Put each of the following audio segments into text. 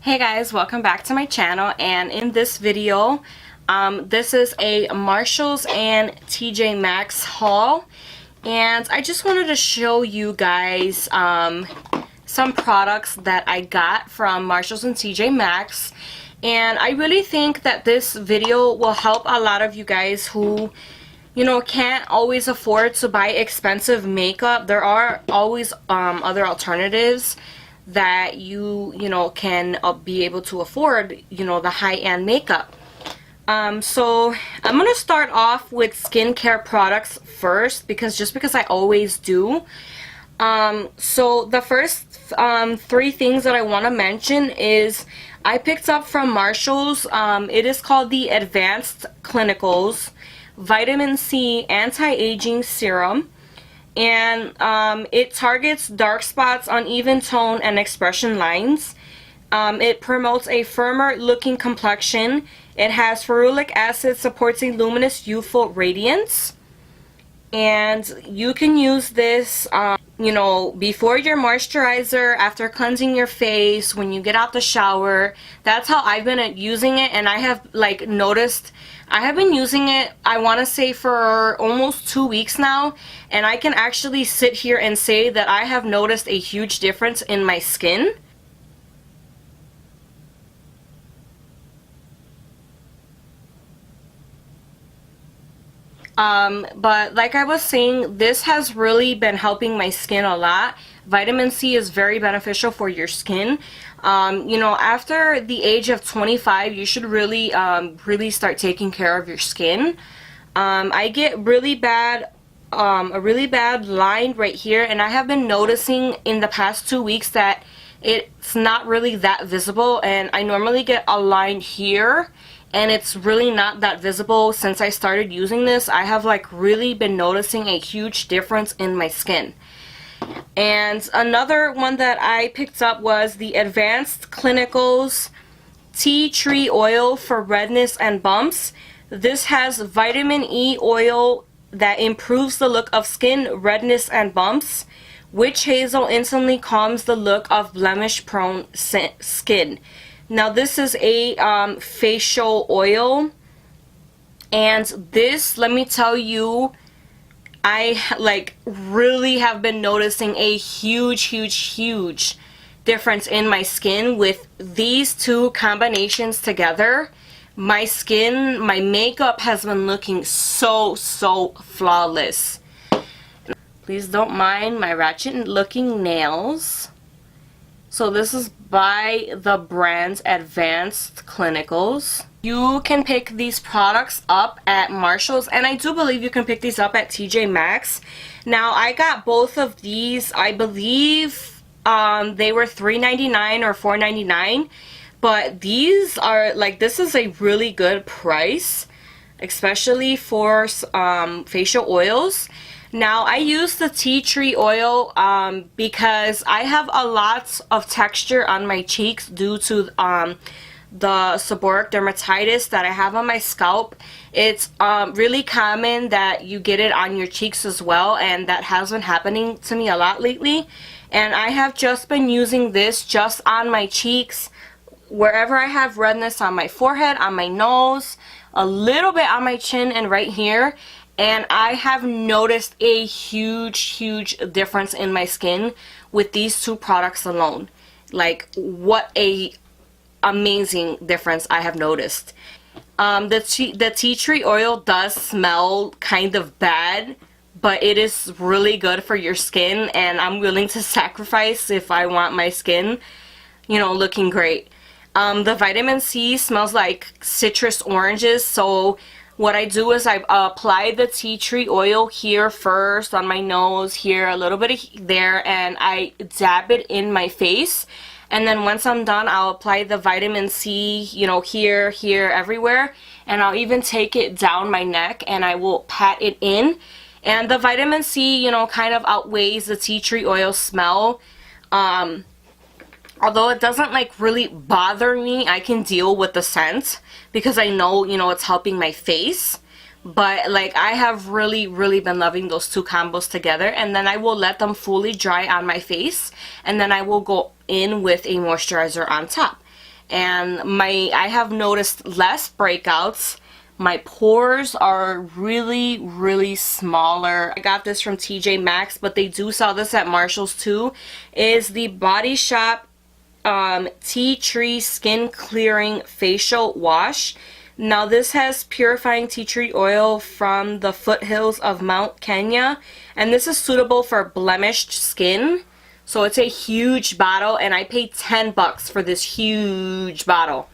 Hey guys, welcome back to my channel, and in this video this is a Marshalls and TJ Maxx haul, and I just wanted to show you guys some products that I got from Marshalls and TJ Maxx. And I really think that this video will help a lot of you guys who can't always afford to buy expensive makeup. There are always other alternatives that you can be able to afford, the high-end makeup. So I'm gonna start off with skincare products first, because I always do. So the first three things that I want to mention is I picked up from Marshalls. It is called the Advanced Clinicals Vitamin C Anti-Aging Serum. And it targets dark spots, uneven tone, and expression lines. It promotes a firmer looking complexion. It has ferulic acid, supports a luminous youthful radiance. And you can use this before your moisturizer, after cleansing your face, when you get out the shower. That's how I've been using it, and I have noticed I have been using it, I want to say, for almost 2 weeks now, and I can actually sit here and say that I have noticed a huge difference in my skin. But like I was saying, this has really been helping my skin a lot. Vitamin C is very beneficial for your skin. After the age of 25, you should really start taking care of your skin. I get really bad, a really bad line right here, and I have been noticing in the past 2 weeks that it's not really that visible, and I normally get a line here, and it's really not that visible. Since I started using this, I have really been noticing a huge difference in my skin. And another one that I picked up was the Advanced Clinicals Tea Tree Oil for redness and bumps. This has vitamin E oil that improves the look of skin redness and bumps. Witch hazel instantly calms the look of blemish prone skin. Now this is a facial oil, and this, let me tell you, I really have been noticing a huge difference in my skin with these two combinations together. My skin, my makeup has been looking so flawless. Please don't mind my ratchet looking nails. So this is by the brand Advanced Clinicals. You can pick these products up at Marshalls, and I do believe you can pick these up at TJ Maxx. Now I got both of these, I believe they were $3.99 or $4.99, but these are this is a really good price, especially for facial oils. Now I use the tea tree oil because I have a lot of texture on my cheeks due to the seborrheic dermatitis that I have on my scalp. It's really common that you get it on your cheeks as well, and that has been happening to me a lot lately. And I have just been using this just on my cheeks, wherever I have redness, on my forehead, on my nose, a little bit on my chin, and right here. And I have noticed a huge difference in my skin with these two products alone. What a amazing difference I have noticed. The tea tree oil does smell kind of bad, but it is really good for your skin, and I'm willing to sacrifice if I want my skin, looking great. The vitamin C smells like citrus oranges, so what I do is I apply the tea tree oil here first, on my nose, here, a little bit there, and I dab it in my face. And then once I'm done, I'll apply the vitamin C, here, everywhere. And I'll even take it down my neck and I will pat it in. And the vitamin C, kind of outweighs the tea tree oil smell. Although it doesn't really bother me, I can deal with the scent because I know, it's helping my face. But I have really been loving those two combos together, and then I will let them fully dry on my face, and then I will go in with a moisturizer on top. and I have noticed less breakouts. My pores are really smaller. I got this from TJ Maxx, but they do sell this at Marshall's too. Is the Body Shop Tea Tree Skin Clearing Facial Wash. Now this has purifying tea tree oil from the foothills of Mount Kenya, and this is suitable for blemished skin. So it's a huge bottle, and I paid $10 for this huge bottle.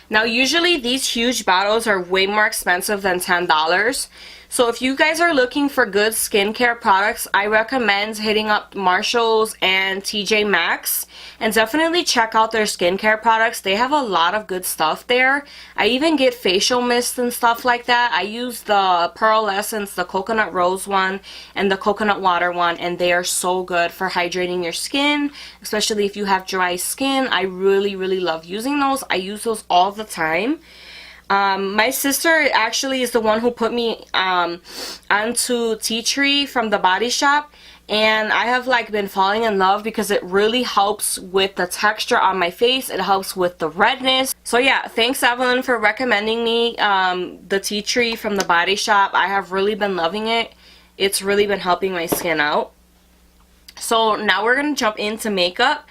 Now usually these huge bottles are way more expensive than $10. So if you guys are looking for good skincare products, I recommend hitting up Marshall's and TJ Maxx, and definitely check out their skincare products. They have a lot of good stuff there. I even get facial mist and stuff like that. I use the Pearl Essence, the coconut rose one, and the coconut water one, and they are so good for hydrating your skin, especially if you have dry skin. I really love using those. I use those all the time. My sister actually is the one who put me onto Tea Tree from the Body Shop, and I have like been falling in love because it really helps with the texture on my face. It helps with the redness. So yeah, thanks Evelyn for recommending me the Tea Tree from the Body Shop. I have really been loving it. It's really been helping my skin out. So now we're gonna jump into makeup.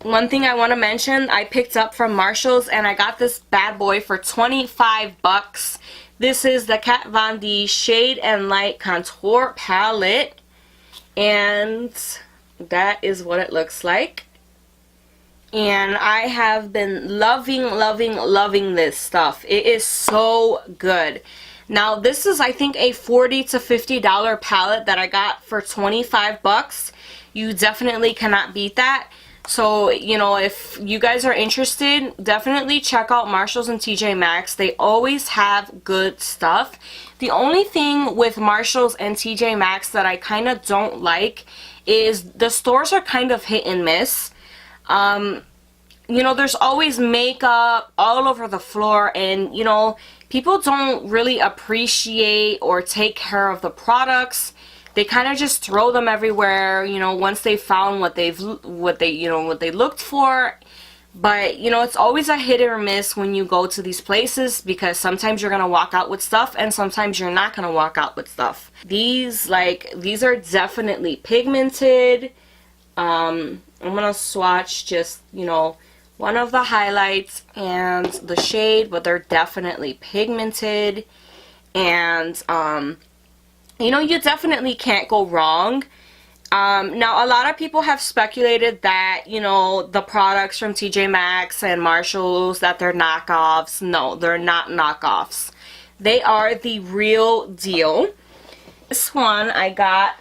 One thing I want to mention, I picked up from Marshall's, and I got this bad boy for $25. This is the Kat Von D Shade and Light Contour Palette, and that is what it looks like. And I have been loving this stuff. It is so good. Now this is, I think, a $40 to $50 palette that I got for $25. You definitely cannot beat that. So, you know, if you guys are interested, definitely check out Marshall's and TJ Maxx. They always have good stuff. The only thing with Marshall's and TJ Maxx that I kind of don't like is the stores are kind of hit and miss. You know, there's always makeup all over the floor, and, you know, people don't really appreciate or take care of the products. They kind of just throw them everywhere, you know, once they found what they looked for. But, you know, it's always a hit or miss when you go to these places, because sometimes you're going to walk out with stuff and sometimes you're not going to walk out with stuff. These are definitely pigmented. I'm going to swatch just, you know, one of the highlights and the shade, but they're definitely pigmented. And, you know, you definitely can't go wrong. Now, a lot of people have speculated that, you know, the products from TJ Maxx and Marshall's, that they're knockoffs. No, they're not knockoffs. They are the real deal. This one I got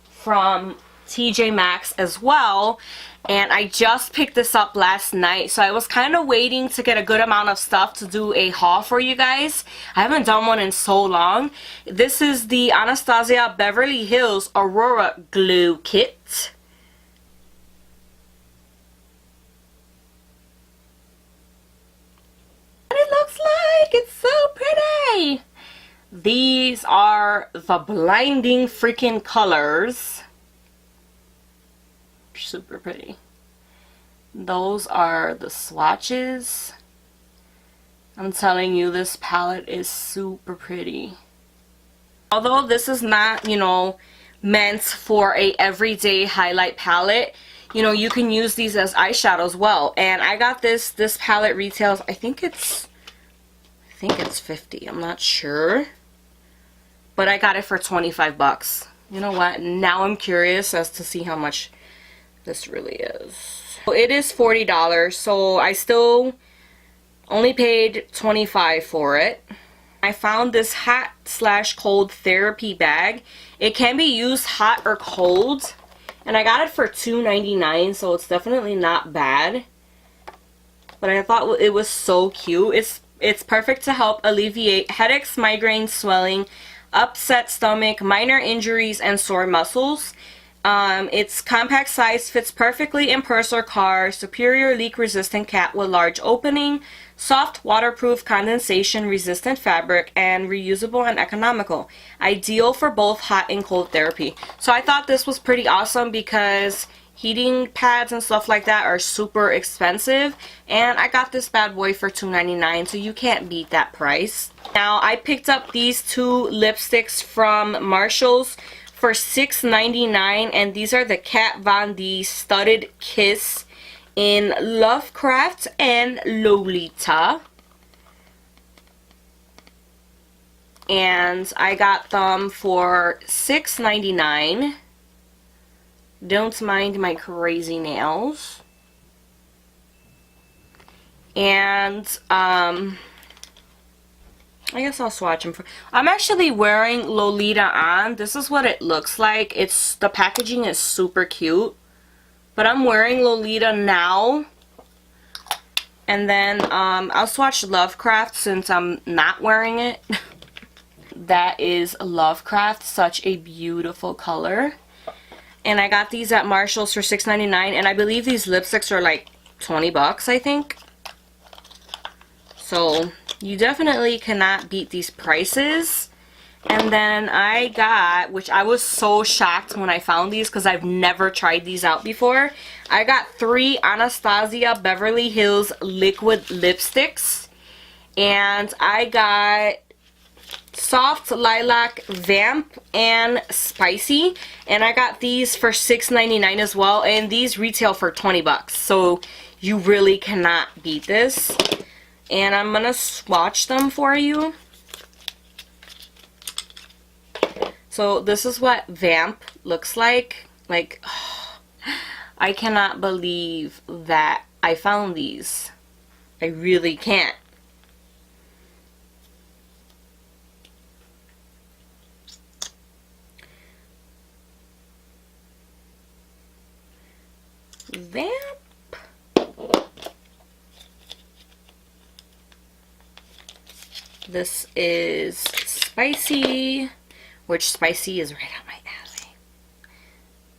from TJ Maxx as well, and I just picked this up last night, so I was kind of waiting to get a good amount of stuff to do a haul for you guys. I haven't done one in so long. This is the Anastasia Beverly Hills Aurora Glue Kit. What it looks like, it's so pretty. These are the blinding freaking colors. Super pretty. Those are the swatches. I'm telling you, this palette is super pretty. Although this is not, you know, meant for a everyday highlight palette, you know, you can use these as eyeshadow as well. And I got this palette retails, I think it's $50. I'm not sure. But I got it for $25. You know what? Now I'm curious as to see how much this really is. So it is $40, so I still only paid $25 for it. I found this hot/cold therapy bag. It can be used hot or cold, and I got it for $2.99, so it's definitely not bad. But I thought it was so cute. It's perfect to help alleviate headaches, migraines, swelling, upset stomach, minor injuries, and sore muscles. It's compact size, fits perfectly in purse or car, superior leak resistant cap with large opening, soft waterproof condensation resistant fabric, and reusable and economical. Ideal for both hot and cold therapy. So I thought this was pretty awesome because, heating pads and stuff like that are super expensive, and I got this bad boy for $2.99, so you can't beat that price. Now I picked up these two lipsticks from Marshall's for $6.99, and these are the Kat Von D Studded Kiss in Lovecraft and Lolita. And I got them for $6.99. Don't mind my crazy nails. And I guess I'll swatch them. I'm actually wearing Lolita on. This is what it looks like. The packaging is super cute. But I'm wearing Lolita now. And then I'll swatch Lovecraft since I'm not wearing it. That is Lovecraft. Such a beautiful color. And I got these at Marshall's for $6.99. And I believe these lipsticks are like 20 bucks, I think. So you definitely cannot beat these prices. And then I got, which I was so shocked when I found these because I've never tried these out before. I got 3 Anastasia Beverly Hills liquid lipsticks. And I got Soft Lilac, Vamp, and Spicy. And I got these for $6.99 as well. And these retail for 20 bucks. So you really cannot beat this. And I'm going to swatch them for you. So this is what Vamp looks like. Like, oh, I cannot believe that I found these. I really can't. Vamp. This is Spicy, which Spicy is right up my alley.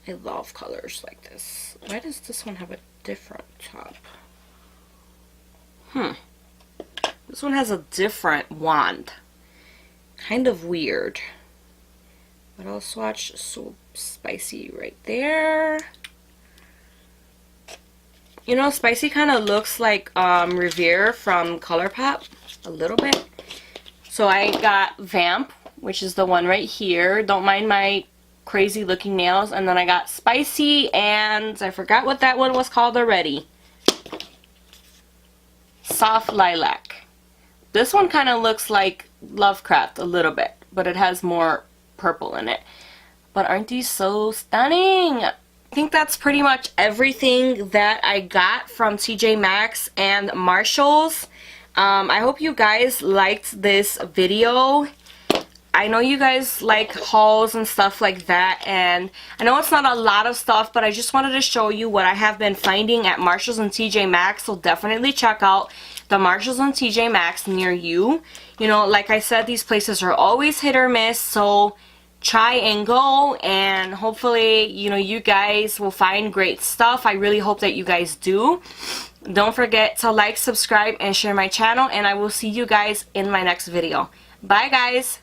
I love colors like this. Why does this one have a different top? This one has a different wand. Kind of weird. But I'll swatch so Spicy right there. You know, Spicy kind of looks like Revere from ColourPop a little bit. So I got Vamp, which is the one right here. Don't mind my crazy looking nails. And then I got Spicy, and I forgot what that one was called already. Soft Lilac. This one kind of looks like Lovecraft a little bit, but it has more purple in it. But aren't these so stunning? I think that's pretty much everything that I got from TJ Maxx and Marshall's. I hope you guys liked this video. I know you guys like hauls and stuff like that, and I know it's not a lot of stuff, but I just wanted to show you what I have been finding at Marshall's and TJ Maxx. So definitely check out the Marshall's and TJ Maxx near you. You know, like I said, these places are always hit or miss, so try and go, and hopefully, you know, you guys will find great stuff. I really hope that you guys do. Don't forget to like, subscribe, and share my channel, and I will see you guys in my next video. Bye, guys.